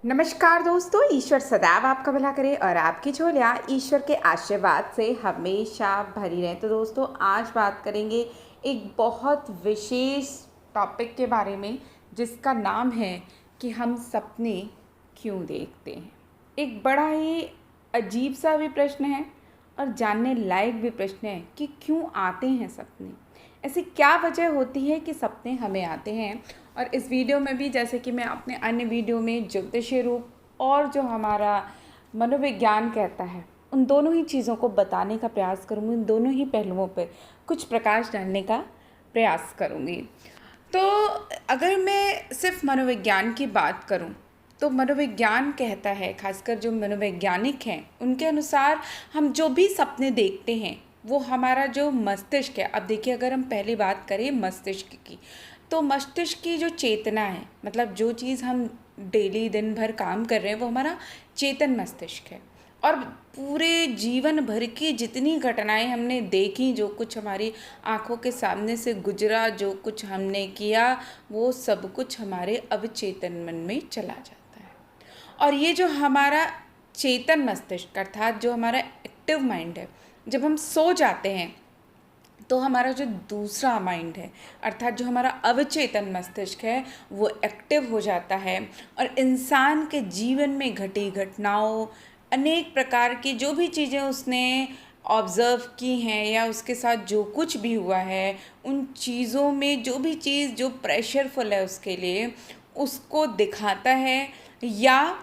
नमस्कार दोस्तों, ईश्वर सदैव आपका भला करे और आपकी झोलियाँ ईश्वर के आशीर्वाद से हमेशा भरी रहें। तो दोस्तों, आज बात करेंगे एक बहुत विशेष टॉपिक के बारे में जिसका नाम है कि हम सपने क्यों देखते हैं। एक बड़ा ही अजीब सा भी प्रश्न है और जानने लायक भी प्रश्न है कि क्यों आते हैं सपने। ऐसी क्या वजह होती है कि सपने हमें आते हैं। और इस वीडियो में भी, जैसे कि मैं अपने अन्य वीडियो में ज्योतिषीय रूप और जो हमारा मनोविज्ञान कहता है, उन दोनों ही चीज़ों को बताने का प्रयास करूँगी, उन दोनों ही पहलुओं पर कुछ प्रकाश डालने का प्रयास करूँगी। तो अगर मैं सिर्फ मनोविज्ञान की बात करूँ तो मनोविज्ञान कहता है, खासकर जो मनोवैज्ञानिक हैं उनके अनुसार, हम जो भी सपने देखते हैं वो हमारा जो मस्तिष्क है। अब देखिए, अगर हम पहली बात करें मस्तिष्क की, तो मस्तिष्क की जो चेतना है, मतलब जो चीज़ हम डेली दिन भर काम कर रहे हैं, वो हमारा चेतन मस्तिष्क है। और पूरे जीवन भर की जितनी घटनाएं हमने देखी, जो कुछ हमारी आंखों के सामने से गुजरा, जो कुछ हमने किया, वो सब कुछ हमारे अवचेतन मन में चला जाता है। और ये जो हमारा चेतन मस्तिष्क, अर्थात जो हमारा एक्टिव माइंड है, जब हम सो जाते हैं तो हमारा जो दूसरा माइंड है, अर्थात जो हमारा अवचेतन मस्तिष्क है, वो एक्टिव हो जाता है और इंसान के जीवन में घटी घटनाओं, अनेक प्रकार की जो भी चीज़ें उसने ऑब्ज़र्व की हैं या उसके साथ जो कुछ भी हुआ है, उन चीज़ों में जो भी चीज़ जो प्रेशरफुल है उसके लिए, उसको दिखाता है। या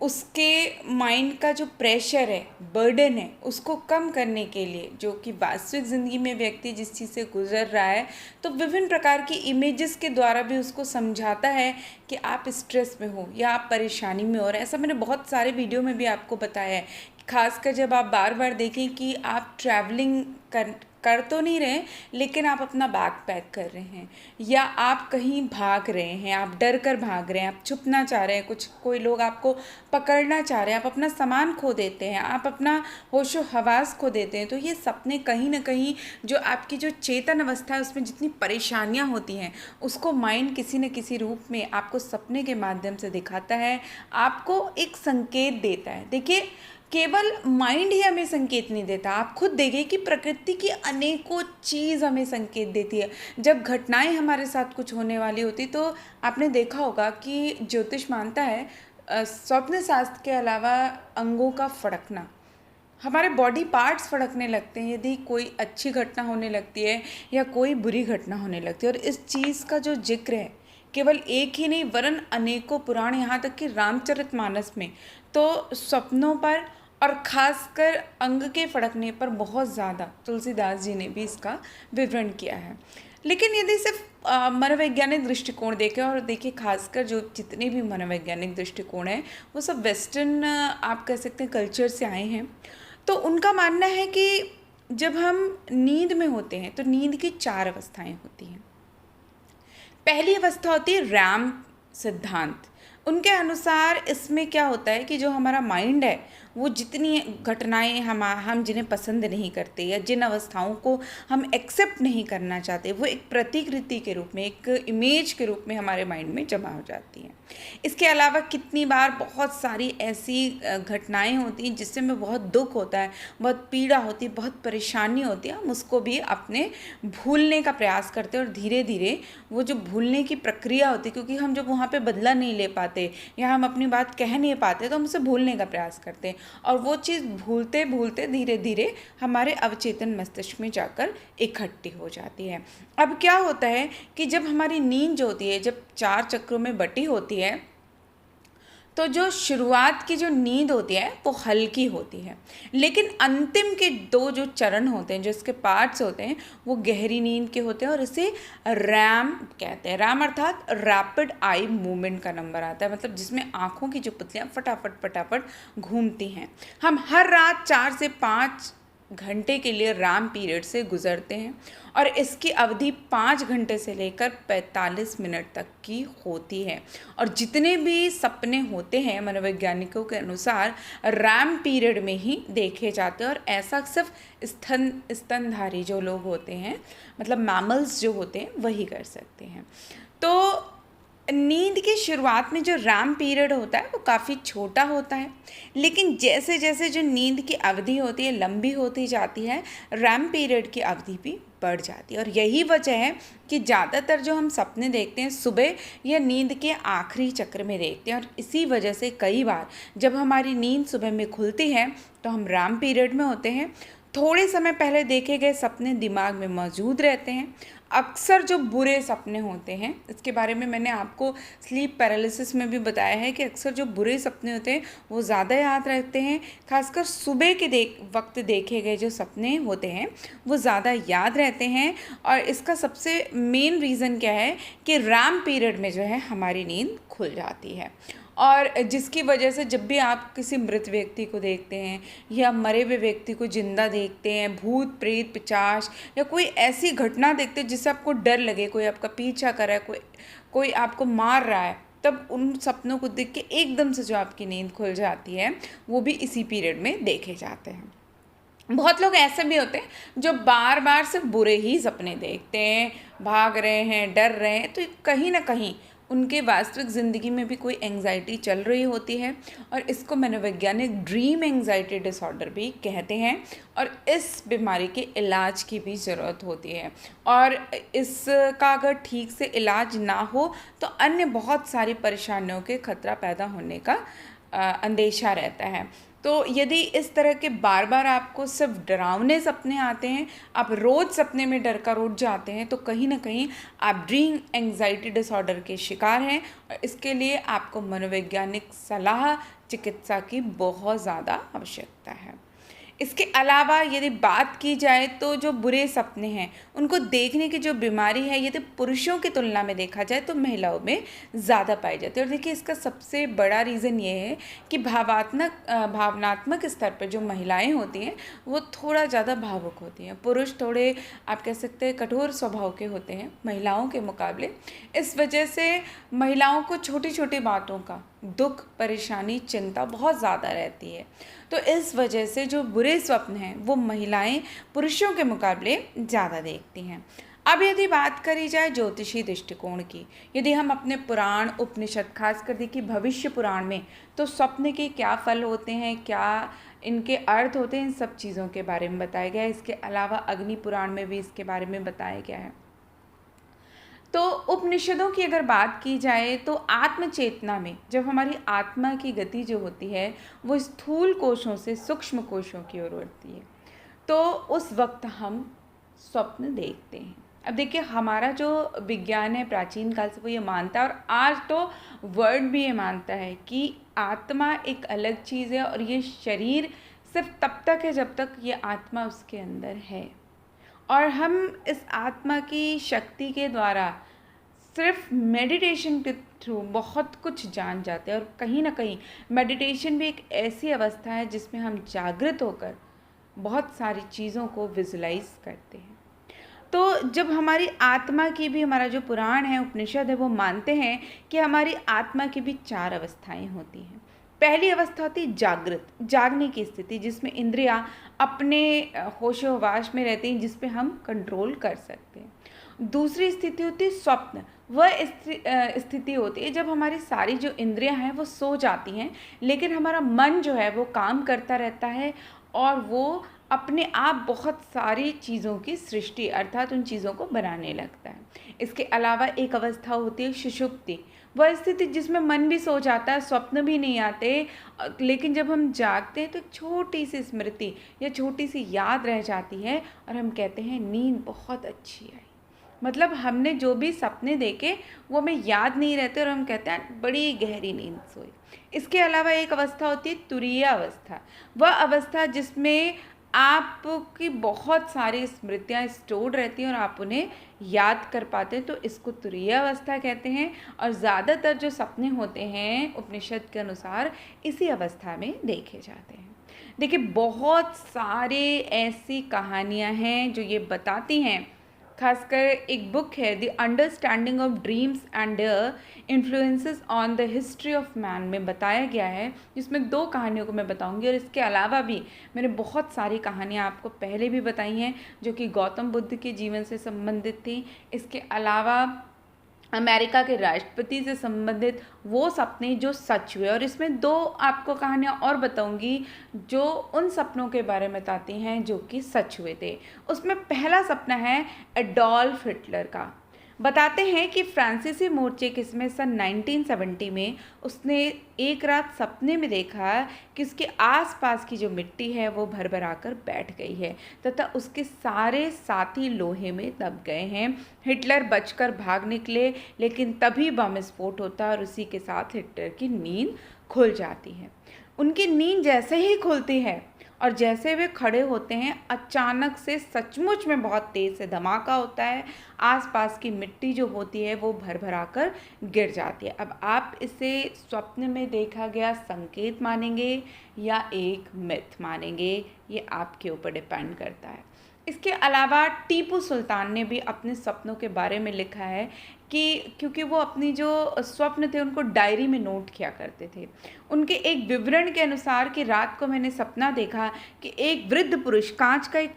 उसके माइंड का जो प्रेशर है, बर्डन है, उसको कम करने के लिए, जो कि वास्तविक ज़िंदगी में व्यक्ति जिस चीज़ से गुजर रहा है, तो विभिन्न प्रकार की इमेजेस के द्वारा भी उसको समझाता है कि आप स्ट्रेस में हो या आप परेशानी में हो रहे हैं। ऐसा मैंने बहुत सारे वीडियो में भी आपको बताया है। खासकर जब आप बार बार देखें कि आप ट्रैवलिंग कर तो नहीं रहे, लेकिन आप अपना बैग पैक कर रहे हैं, या आप कहीं भाग रहे हैं, आप डर कर भाग रहे हैं, आप छुपना चाह रहे हैं, कोई लोग आपको पकड़ना चाह रहे हैं, आप अपना सामान खो देते हैं, आप अपना होशो हवास खो देते हैं। तो ये सपने कहीं ना कहीं जो आपकी जो चेतन अवस्था है, उसमें जितनी परेशानियां होती हैं, उसको माइंड किसी न किसी रूप में आपको सपने के माध्यम से दिखाता है, आपको एक संकेत देता है। देखिए, केवल माइंड ही हमें संकेत नहीं देता, आप खुद देखिए कि प्रकृति की अनेकों चीज़ हमें संकेत देती है। जब घटनाएं हमारे साथ कुछ होने वाली होती, तो आपने देखा होगा कि ज्योतिष मानता है, स्वप्न शास्त्र के अलावा अंगों का फड़कना, हमारे बॉडी पार्ट्स फड़कने लगते हैं यदि कोई अच्छी घटना होने लगती है या कोई बुरी घटना होने लगती है। और इस चीज़ का जो जिक्र है, केवल एक ही नहीं वरन अनेकों पुराण, यहाँ तक कि रामचरितमानस में तो सपनों पर और ख़ासकर अंग के फड़कने पर बहुत ज़्यादा तुलसीदास जी ने भी इसका विवरण किया है। लेकिन यदि सिर्फ मनोवैज्ञानिक दृष्टिकोण देखें, और देखिए खासकर जो जितने भी मनोवैज्ञानिक दृष्टिकोण हैं, वो सब वेस्टर्न, आप कह सकते हैं, कल्चर से आए हैं। तो उनका मानना है कि जब हम नींद में होते हैं तो नींद की 4 अवस्थाएं होती हैं। पहली अवस्था होती है रैम सिद्धांत। उनके अनुसार इसमें क्या होता है कि जो हमारा माइंड है, वो जितनी घटनाएं हम जिन्हें पसंद नहीं करते या जिन अवस्थाओं को हम एक्सेप्ट नहीं करना चाहते, वो एक प्रतिकृति के रूप में, एक इमेज के रूप में हमारे माइंड में जमा हो जाती हैं। इसके अलावा कितनी बार बहुत सारी ऐसी घटनाएं होती हैं जिससे हमें बहुत दुख होता है, बहुत पीड़ा होती है, बहुत परेशानी होती है, हम उसको भी अपने भूलने का प्रयास करते हैं। और धीरे धीरे वो जो भूलने की प्रक्रिया होती है, क्योंकि हम जब वहाँ पे बदला नहीं ले पाते या हम अपनी बात कह नहीं पाते, तो हम उसे भूलने का प्रयास करते हैं, और वो चीज़ भूलते भूलते धीरे धीरे हमारे अवचेतन मस्तिष्क में जाकर इकट्ठी हो जाती है। अब क्या होता है कि जब हमारी नींद जो होती है, जब 4 चक्रों में बटी होती है, तो जो शुरुआत की जो नींद होती है वो हल्की होती है, लेकिन अंतिम के 2 जो चरण होते हैं, जो इसके पार्ट्स होते हैं, वो गहरी नींद के होते हैं, और इसे रैम कहते हैं। रैम अर्थात रैपिड आई मूवमेंट का नंबर आता है, मतलब जिसमें आँखों की जो पुतलियाँ फटाफट फटाफट घूमती हैं। हम हर रात 4 से 5 घंटे के लिए रैम पीरियड से गुजरते हैं, और इसकी अवधि 5 घंटे से लेकर 45 मिनट तक की होती है। और जितने भी सपने होते हैं मनोवैज्ञानिकों के अनुसार रैम पीरियड में ही देखे जाते हैं, और ऐसा सिर्फ स्तनधारी जो लोग होते हैं, मतलब मैमल्स जो होते हैं, वही कर सकते हैं। तो नींद की शुरुआत में जो रैम पीरियड होता है वो काफ़ी छोटा होता है, लेकिन जैसे जैसे जो नींद की अवधि होती है लंबी होती जाती है, रैम पीरियड की अवधि भी बढ़ जाती है। और यही वजह है कि ज़्यादातर जो हम सपने देखते हैं सुबह या नींद के आखिरी चक्र में देखते हैं, और इसी वजह से कई बार जब हमारी नींद सुबह में खुलती है तो हम रैम पीरियड में होते हैं। थोड़े समय पहले देखे गए सपने दिमाग में मौजूद रहते हैं। अक्सर जो बुरे सपने होते हैं, इसके बारे में मैंने आपको स्लीप पैरालिसिस में भी बताया है कि अक्सर जो बुरे सपने होते हैं वो ज़्यादा याद रहते हैं। खासकर सुबह के वक्त देखे गए जो सपने होते हैं वो ज़्यादा याद रहते हैं। और इसका सबसे मेन रीज़न क्या है कि रैम पीरियड में जो है हमारी नींद खुल जाती है, और जिसकी वजह से जब भी आप किसी मृत व्यक्ति को देखते हैं या मरे हुए व्यक्ति को जिंदा देखते हैं, भूत प्रेत पिशाच या कोई ऐसी घटना देखते हैं जिससे आपको डर लगे, कोई आपका पीछा कर रहा है, कोई कोई आपको मार रहा है, तब उन सपनों को देख के एकदम से जो आपकी नींद खुल जाती है वो भी इसी पीरियड में देखे जाते हैं। बहुत लोग ऐसे भी होते हैं जो बार बार सिर्फ बुरे ही सपने देखते हैं, भाग रहे हैं, डर रहे हैं, तो कहीं ना कहीं उनके वास्तविक ज़िंदगी में भी कोई एंग्जाइटी चल रही होती है, और इसको मनोवैज्ञानिक ड्रीम एंग्जाइटी डिसऑर्डर भी कहते हैं। और इस बीमारी के इलाज की भी ज़रूरत होती है, और इसका अगर ठीक से इलाज ना हो तो अन्य बहुत सारी परेशानियों के खतरा पैदा होने का अंदेशा रहता है। तो यदि इस तरह के बार बार आपको सिर्फ डरावने सपने आते हैं, आप रोज़ सपने में डर कर उठ जाते हैं, तो कहीं ना कहीं आप ड्रीम एंग्जाइटी डिसऑर्डर के शिकार हैं, और इसके लिए आपको मनोवैज्ञानिक सलाह चिकित्सा की बहुत ज़्यादा आवश्यकता है। इसके अलावा यदि बात की जाए तो जो बुरे सपने हैं उनको देखने की जो बीमारी है, यदि पुरुषों की तुलना में देखा जाए तो महिलाओं में ज़्यादा पाई जाती है। और देखिए, इसका सबसे बड़ा रीज़न ये है कि भावनात्मक स्तर पर जो महिलाएं होती हैं वो थोड़ा ज़्यादा भावुक होती हैं। पुरुष थोड़े, आप कह सकते हैं, कठोर स्वभाव के होते हैं महिलाओं के मुकाबले। इस वजह से महिलाओं को छोटी छोटी बातों का दुख, परेशानी, चिंता बहुत ज़्यादा रहती है। तो इस वजह से जो बुरे स्वप्न हैं वो महिलाएं पुरुषों के मुकाबले ज़्यादा देखती हैं। अब यदि बात करी जाए ज्योतिषी दृष्टिकोण की, यदि हम अपने पुराण उपनिषद, खासकर देखिए भविष्य पुराण में, तो स्वप्न के क्या फल होते हैं, क्या इनके अर्थ होते हैं, इन सब चीज़ों के बारे में बताया गया है। इसके अलावा अग्नि पुराण में भी इसके बारे में बताया गया है। तो उपनिषदों की अगर बात की जाए तो आत्मचेतना में जब हमारी आत्मा की गति जो होती है वो स्थूल कोशों से सूक्ष्म कोशों की ओर बढ़ती है, तो उस वक्त हम स्वप्न देखते हैं। अब देखिए, हमारा जो विज्ञान है प्राचीन काल से वो ये मानता है, और आज तो वर्ड भी ये मानता है कि आत्मा एक अलग चीज़ है, और ये शरीर सिर्फ तब तक है जब तक ये आत्मा उसके अंदर है। और हम इस आत्मा की शक्ति के द्वारा सिर्फ मेडिटेशन के थ्रू बहुत कुछ जान जाते हैं। और कहीं ना कहीं मेडिटेशन भी एक ऐसी अवस्था है जिसमें हम जागृत होकर बहुत सारी चीज़ों को विजुलाइज करते हैं। तो जब हमारी आत्मा की भी, हमारा जो पुराण है, उपनिषद है, वो मानते हैं कि हमारी आत्मा की भी 4 अवस्थाएं होती हैं। पहली अवस्था होती है जागृत, जागने की स्थिति, जिसमें इंद्रियां अपने होशोहवास में रहती हैं, जिस पे हम कंट्रोल कर सकते हैं। दूसरी स्थिति होती है स्वप्न। वह स्थिति होती है जब हमारी सारी जो इंद्रियां हैं वो सो जाती हैं, लेकिन हमारा मन जो है वो काम करता रहता है, और वो अपने आप बहुत सारी चीज़ों की सृष्टि, अर्थात उन चीज़ों को बनाने लगता है। इसके अलावा एक अवस्था होती है सुषुप्ति, वह स्थिति जिसमें मन भी सो जाता है, स्वप्न भी नहीं आते, लेकिन जब हम जागते हैं तो एक छोटी सी स्मृति या छोटी सी याद रह जाती है, और हम कहते हैं नींद बहुत अच्छी आई। मतलब हमने जो भी सपने देखे वो हमें याद नहीं रहते, और हम कहते हैं बड़ी गहरी नींद सोई। इसके अलावा एक अवस्था होती है तुरीय अवस्था, वह अवस्था जिसमें आपकी बहुत सारी स्मृतियाँ स्टोर्ड रहती हैं और आप उन्हें याद कर पाते हैं, तो इसको तुरीय अवस्था कहते हैं। और ज़्यादातर जो सपने होते हैं उपनिषद के अनुसार इसी अवस्था में देखे जाते हैं। देखिए, बहुत सारे ऐसी कहानियाँ हैं जो ये बताती हैं, खासकर एक बुक है the understanding of dreams and their influences on the history of man में बताया गया है, जिसमें 2 कहानियों को मैं बताऊंगी। और इसके अलावा भी मैंने बहुत सारी कहानियाँ आपको पहले भी बताई हैं जो कि गौतम बुद्ध के जीवन से संबंधित थी। इसके अलावा अमेरिका के राष्ट्रपति से संबंधित वो सपने जो सच हुए। और इसमें दो आपको कहानियाँ और बताऊंगी जो उन सपनों के बारे में बताती हैं जो कि सच हुए थे। उसमें पहला सपना है एडोल्फ हिटलर का। बताते हैं कि फ्रांसीसी मोर्चे के समय सन 1970 में उसने एक रात सपने में देखा कि उसके आसपास की जो मिट्टी है वो भरभरा कर बैठ गई है तथा उसके सारे साथी लोहे में दब गए हैं। हिटलर बचकर भाग निकले, लेकिन तभी बम विस्फोट होता है और उसी के साथ हिटलर की नींद खुल जाती है। उनकी नींद जैसे ही खुलती है और जैसे वे खड़े होते हैं, अचानक से सचमुच में बहुत तेज़ से धमाका होता है। आसपास की मिट्टी जो होती है वो भरभरा कर गिर जाती है। अब आप इसे स्वप्न में देखा गया संकेत मानेंगे या एक मिथ मानेंगे, ये आपके ऊपर डिपेंड करता है। इसके अलावा टीपू सुल्तान ने भी अपने सपनों के बारे में लिखा है कि क्योंकि वो अपनी जो स्वप्न थे उनको डायरी में नोट किया करते थे। उनके एक विवरण के अनुसार कि रात को मैंने सपना देखा कि एक वृद्ध पुरुष कांच का एक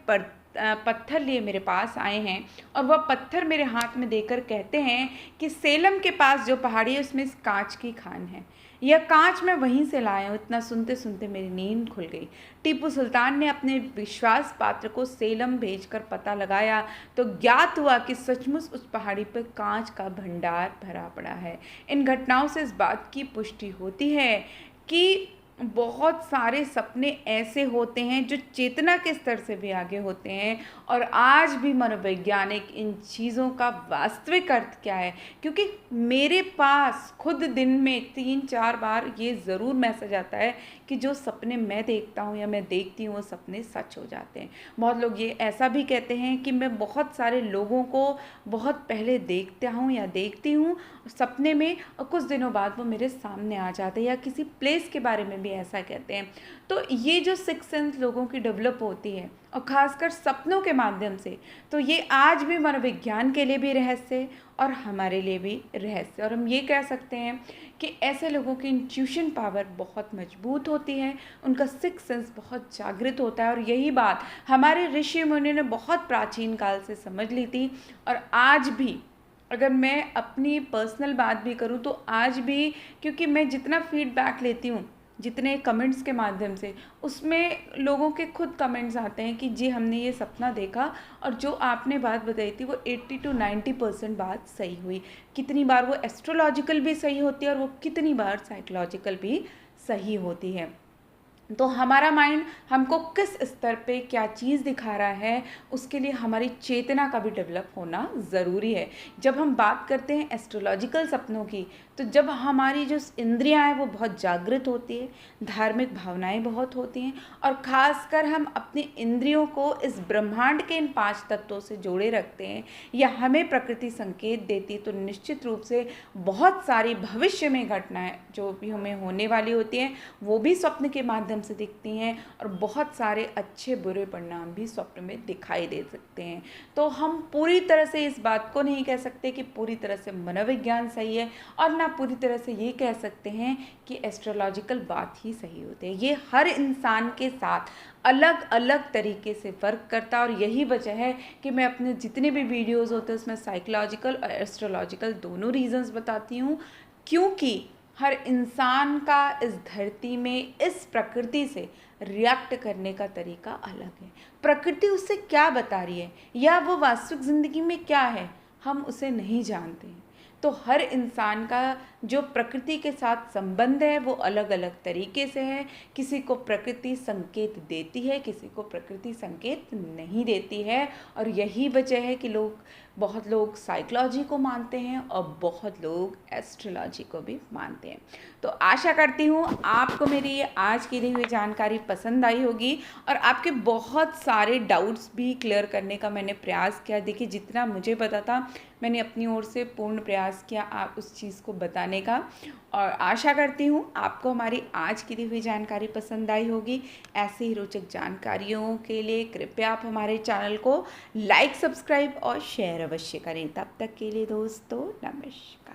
पत्थर लिए मेरे पास आए हैं और वह पत्थर मेरे हाथ में देकर कहते हैं कि सेलम के पास जो पहाड़ी है उसमें इस कांच की खान है। यह कांच मैं वहीं से लाया हूँ। इतना सुनते सुनते मेरी नींद खुल गई। टीपू सुल्तान ने अपने विश्वास पात्र को सेलम भेजकर पता लगाया तो ज्ञात हुआ कि सचमुच उस पहाड़ी पर कांच का भंडार भरा पड़ा है। इन घटनाओं से इस बात की पुष्टि होती है कि बहुत सारे सपने ऐसे होते हैं जो चेतना के स्तर से भी आगे होते हैं। और आज भी मनोवैज्ञानिक इन चीज़ों का वास्तविक अर्थ क्या है, क्योंकि मेरे पास खुद दिन में 3-4 बार ये ज़रूर मैसेज आता है कि जो सपने मैं देखता हूँ या मैं देखती हूँ वो सपने सच हो जाते हैं। बहुत लोग ये ऐसा भी कहते हैं कि मैं बहुत सारे लोगों को बहुत पहले देखता हूँ या देखती हूँ सपने में और कुछ दिनों बाद वो मेरे सामने आ जाते हैं, या किसी प्लेस के बारे में भी ऐसा कहते हैं। तो ये जो सिक्स सेंस लोगों की डेवलप होती है और ख़ासकर सपनों के माध्यम से, तो ये आज भी मनोविज्ञान के लिए भी रहस्य और हमारे लिए भी रहस्य। और हम ये कह सकते हैं कि ऐसे लोगों की इंट्यूशन पावर बहुत मजबूत होती है, उनका सिक्स सेंस बहुत जागृत होता है। और यही बात हमारे ऋषि मुनि ने बहुत प्राचीन काल से समझ ली थी। और आज भी अगर मैं अपनी पर्सनल बात भी करूँ तो आज भी, क्योंकि मैं जितना फीडबैक लेती हूँ जितने कमेंट्स के माध्यम से, उसमें लोगों के खुद कमेंट्स आते हैं कि जी हमने ये सपना देखा और जो आपने बात बताई थी वो 80 to 90% बात सही हुई। कितनी बार वो एस्ट्रोलॉजिकल भी सही होती है और वो कितनी बार साइकोलॉजिकल भी सही होती है। तो हमारा माइंड हमको किस स्तर पे क्या चीज़ दिखा रहा है, उसके लिए हमारी चेतना का भी डेवलप होना ज़रूरी है। जब हम बात करते हैं एस्ट्रोलॉजिकल सपनों की, तो जब हमारी जो इंद्रियां हैं वो बहुत जागृत होती है, धार्मिक भावनाएं बहुत होती हैं और ख़ासकर हम अपनी इंद्रियों को इस ब्रह्मांड के इन 5 तत्वों से जोड़े रखते हैं या हमें प्रकृति संकेत देती है, तो निश्चित रूप से बहुत सारी भविष्य में घटनाएं जो भी हमें होने वाली होती हैं वो भी स्वप्न के माध्यम से दिखती हैं और बहुत सारे अच्छे बुरे परिणाम भी स्वप्न में दिखाई दे सकते हैं। तो हम पूरी तरह से इस बात को नहीं कह सकते कि पूरी तरह से मनोविज्ञान सही है और ना पूरी तरह से ये कह सकते हैं कि एस्ट्रोलॉजिकल बात ही सही होती है। ये हर इंसान के साथ अलग अलग तरीके से वर्क करता है और यही वजह है कि मैं अपने जितने भी वीडियोज़ होते हैं उसमें साइकोलॉजिकल और एस्ट्रोलॉजिकल दोनों रीजंस बताती हूँ, क्योंकि हर इंसान का इस धरती में इस प्रकृति से रिएक्ट करने का तरीका अलग है। प्रकृति उससे क्या बता रही है या वो वास्तविक ज़िंदगी में क्या है, हम उसे नहीं जानते हैं। तो हर इंसान का जो प्रकृति के साथ संबंध है वो अलग अलग तरीके से है। किसी को प्रकृति संकेत देती है, किसी को प्रकृति संकेत नहीं देती है। और यही वजह है कि बहुत लोग साइकोलॉजी को मानते हैं और बहुत लोग एस्ट्रोलॉजी को भी मानते हैं। तो आशा करती हूँ आपको मेरी ये आज की दी हुई जानकारी पसंद आई होगी और आपके बहुत सारे डाउट्स भी क्लियर करने का मैंने प्रयास किया। देखिए जितना मुझे पता था मैंने अपनी ओर से पूर्ण प्रयास किया आप उस चीज़ को बताने का। और आशा करती हूँ आपको हमारी आज की दी हुई जानकारी पसंद आई होगी। ऐसे ही रोचक जानकारियों के लिए कृपया आप हमारे चैनल को लाइक, सब्सक्राइब और शेयर अवश्य करें। तब तक के लिए दोस्तों नमस्कार।